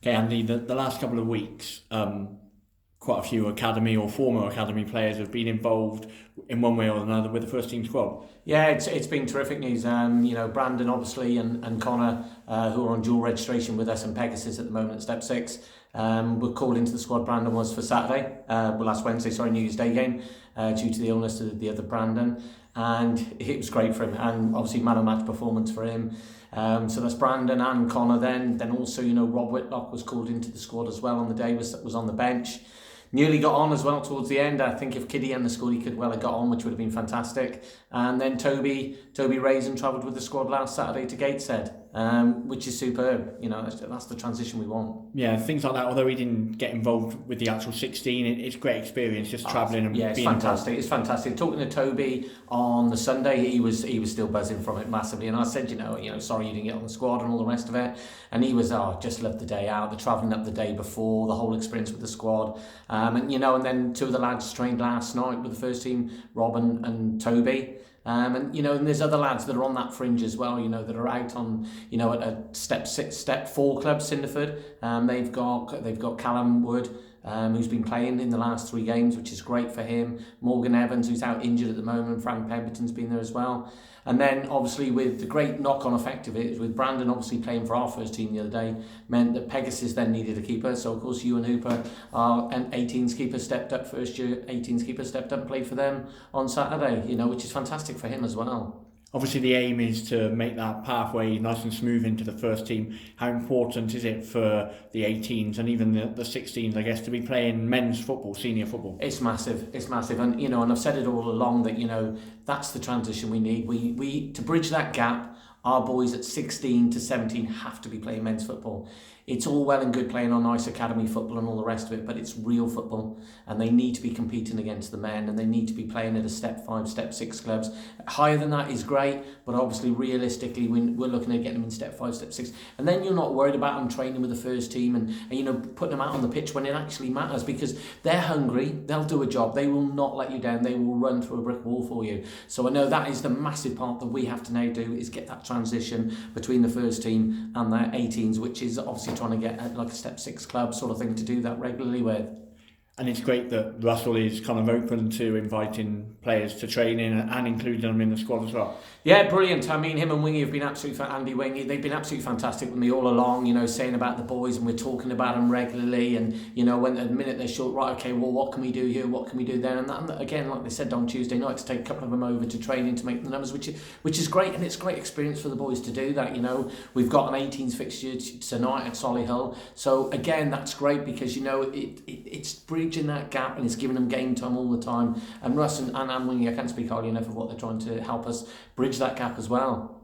Okay, Andy, the last couple of weeks, quite a few academy or former academy players have been involved in one way or another with the first team squad. Yeah, it's been terrific news. Brandon obviously and Connor, who are on dual registration with us and Pegasus at the moment at Step 6, were called into the squad. Brandon was for Saturday, last Wednesday, New Year's Day game, due to the illness of the other Brandon. And it was great for him, and obviously man of match performance for him. So that's Brandon and Connor then also, Rob Whitlock was called into the squad as well on the day, was on the bench. Nearly got on as well towards the end. I think if Kiddy and the squad, he could well have got on, which would have been fantastic. And then Toby Raisin travelled with the squad last Saturday to Gateshead, which is superb. That's the transition we want. Yeah, things like that. Although he didn't get involved with the actual 16, it's great experience just travelling and it's being fantastic. involved. It's fantastic. Talking to Toby on the Sunday, he was still buzzing from it massively. And I said, sorry you didn't get on the squad and all the rest of it. And he was, just loved the day out, the travelling up the day before, the whole experience with the squad. And then two of the lads trained last night with the first team, Rob and Toby. And there's other lads that are on that fringe as well, that are out on, at a step 4 club, Cinderford. They've got Callum Wood, who's been playing in the last 3 games, which is great for him. Morgan Evans, who's out injured at the moment. Frank Pemberton's been there as well. And then obviously with the great knock-on effect of it, with Brandon obviously playing for our first team the other day, meant that Pegasus then needed a keeper. So of course Ewan Hooper, our 18s keeper, stepped up, first year 18s keeper, stepped up and played for them on Saturday, which is fantastic for him as well. Obviously, the aim is to make that pathway nice and smooth into the first team. How important is it for the 18s and even the 16s, I guess, to be playing men's football, senior football? It's massive. And and I've said it all along that that's the transition we need. We to bridge that gap. Our boys at 16 to 17 have to be playing men's football. It's all well and good playing on nice academy football and all the rest of it, but it's real football, and they need to be competing against the men, and they need to be playing at a step 5, step 6 clubs. Higher than that is great, but obviously realistically we're looking at getting them in step 5, step 6, and then you're not worried about them training with the first team and putting them out on the pitch when it actually matters, because they're hungry, they'll do a job, they will not let you down, they will run through a brick wall for you. So I know that is the massive part that we have to now do, is get that transition between the first team and their 18s, which is obviously trying to get like a step 6 club sort of thing to do that regularly with. And it's great that Russell is kind of open to inviting players to training and including them in the squad as well. Yeah, brilliant. I mean, him and Wingy have been absolutely, Andy Wingy, they've been absolutely fantastic with me all along, saying about the boys, and we're talking about them regularly, and, when at the minute they're short, right, okay, well, what can we do here, what can we do there, and that, again, like they said on Tuesday night, to take a couple of them over to training to make the numbers, which is great, and it's great experience for the boys to do that. We've got an 18s fixture tonight at Solihull, so again, that's great, because, it's bridging that gap, and it's giving them game time all the time, and Russ and Wingy, I can't speak highly enough of what they're trying to help us bridge that gap as well.